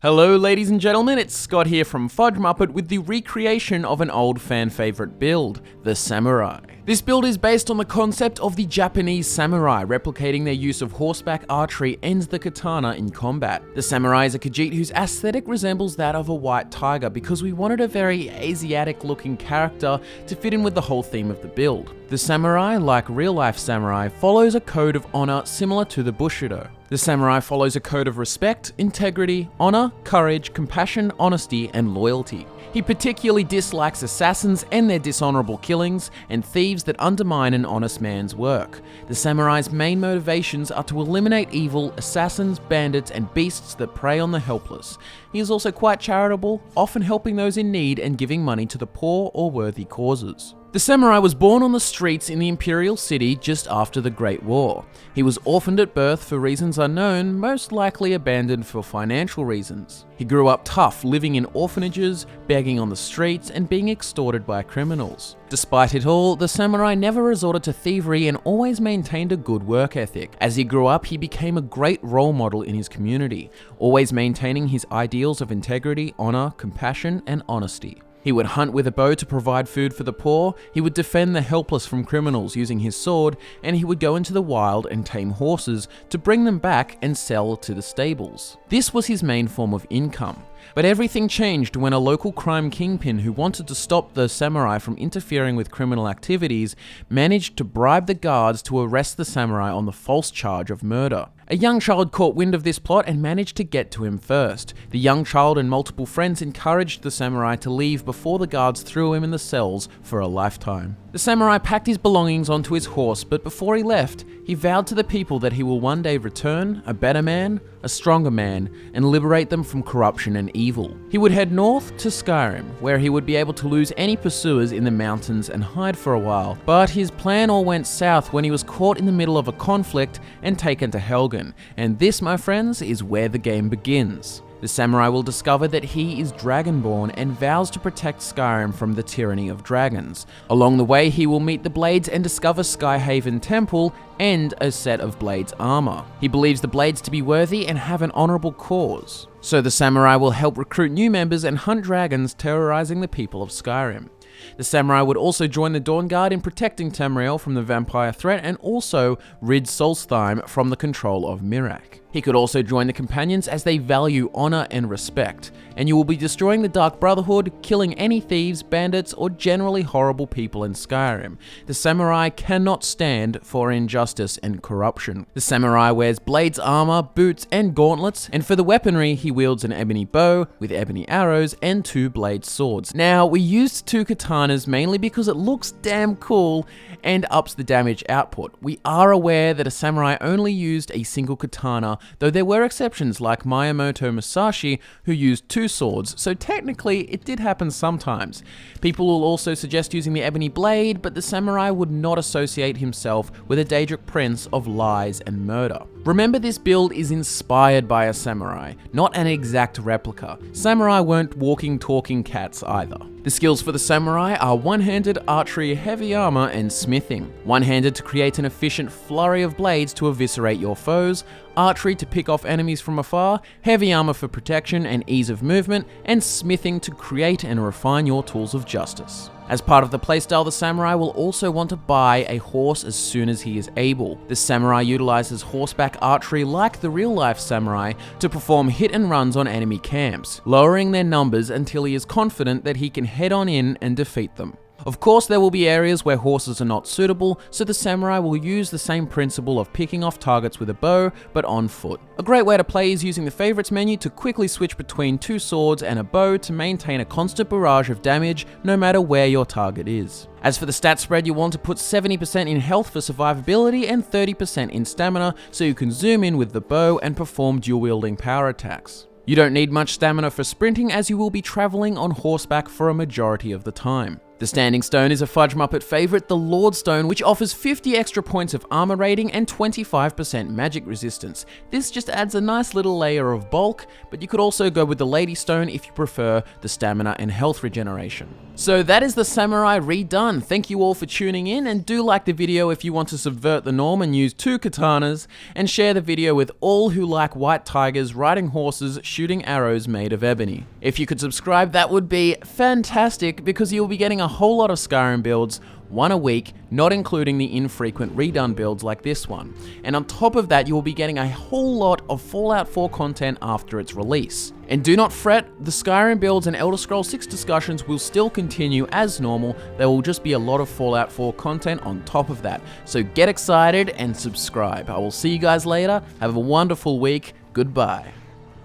Hello ladies and gentlemen, it's Scott here from FudgeMuppet with the recreation of an old fan favorite build, the Samurai. This build is based on the concept of the Japanese samurai, replicating their use of horseback archery and the katana in combat. The Samurai is a Khajiit whose aesthetic resembles that of a white tiger because we wanted a very Asiatic looking character to fit in with the whole theme of the build. The Samurai, like real life samurai, follows a code of honor similar to the Bushido. The Samurai follows a code of respect, integrity, honor, courage, compassion, honesty, and loyalty. He particularly dislikes assassins and their dishonorable killings, and thieves that undermine an honest man's work. The Samurai's main motivations are to eliminate evil, assassins, bandits, and beasts that prey on the helpless. He is also quite charitable, often helping those in need and giving money to the poor or worthy causes. The Samurai was born on the streets in the Imperial City just after the Great War. He was orphaned at birth for reasons unknown, most likely abandoned for financial reasons. He grew up tough, living in orphanages, begging on the streets, and being extorted by criminals. Despite it all, the Samurai never resorted to thievery and always maintained a good work ethic. As he grew up, he became a great role model in his community, always maintaining his ideals of integrity, honor, compassion, and honesty. He would hunt with a bow to provide food for the poor, he would defend the helpless from criminals using his sword, and he would go into the wild and tame horses to bring them back and sell to the stables. This was his main form of income. But everything changed when a local crime kingpin who wanted to stop the Samurai from interfering with criminal activities managed to bribe the guards to arrest the Samurai on the false charge of murder. A young child caught wind of this plot and managed to get to him first. The young child and multiple friends encouraged the Samurai to leave before the guards threw him in the cells for a lifetime. The Samurai packed his belongings onto his horse, but before he left, he vowed to the people that he will one day return, a better man, a stronger man, and liberate them from corruption and evil. He would head north to Skyrim, where he would be able to lose any pursuers in the mountains and hide for a while. But his plan all went south when he was caught in the middle of a conflict and taken to Helgen. And this, my friends, is where the game begins. The Samurai will discover that he is Dragonborn and vows to protect Skyrim from the tyranny of dragons. Along the way, he will meet the Blades and discover Skyhaven Temple and a set of Blades armor. He believes the Blades to be worthy and have an honorable cause. So the Samurai will help recruit new members and hunt dragons, terrorizing the people of Skyrim. The Samurai would also join the Dawnguard in protecting Tamriel from the vampire threat and also rid Solstheim from the control of Miraak. He could also join the Companions as they value honor and respect, and you will be destroying the Dark Brotherhood, killing any thieves, bandits, or generally horrible people in Skyrim. The Samurai cannot stand for injustice and corruption. The Samurai wears Blades armor, boots, and gauntlets, and for the weaponry, he wields an ebony bow with ebony arrows and 2 blade swords. Now, we used 2 katanas mainly because it looks damn cool and ups the damage output. We are aware that a samurai only used a single katana, though there were exceptions like Miyamoto Musashi who used 2 swords, so technically it did happen sometimes. People will also suggest using the ebony blade, but the samurai would not associate himself with a Daedric prince of lies and murder. Remember, this build is inspired by a samurai, not an exact replica. Samurai weren't walking, talking cats either. The skills for the samurai are one-handed archery, heavy armor, and smithing. One-handed to create an efficient flurry of blades to eviscerate your foes, archery to pick off enemies from afar, heavy armor for protection and ease of movement, and smithing to create and refine your tools of justice. As part of the playstyle, the samurai will also want to buy a horse as soon as he is able. The samurai utilizes horseback archery like the real-life samurai to perform hit and runs on enemy camps, lowering their numbers until he is confident that he can head on in and defeat them. Of course, there will be areas where horses are not suitable, so the samurai will use the same principle of picking off targets with a bow, but on foot. A great way to play is using the favorites menu to quickly switch between 2 swords and a bow to maintain a constant barrage of damage no matter where your target is. As for the stat spread, you want to put 70% in health for survivability and 30% in stamina so you can zoom in with the bow and perform dual-wielding power attacks. You don't need much stamina for sprinting as you will be traveling on horseback for a majority of the time. The Standing Stone is a FudgeMuppet favourite, the Lord Stone, which offers 50 extra points of armor rating and 25% magic resistance. This just adds a nice little layer of bulk, but you could also go with the Lady Stone if you prefer the stamina and health regeneration. So that is the Samurai redone. Thank you all for tuning in, and do like the video if you want to subvert the norm and use 2 katanas, and share the video with all who like white tigers riding horses shooting arrows made of ebony. If you could subscribe, that would be fantastic, because you'll be getting a whole lot of Skyrim builds, one a week, not including the infrequent redone builds like this one. And on top of that, you will be getting a whole lot of Fallout 4 content after its release. And do not fret, the Skyrim builds and Elder Scrolls 6 discussions will still continue as normal. There will just be a lot of Fallout 4 content on top of that. So get excited and subscribe. I will see you guys later. Have a wonderful week. Goodbye.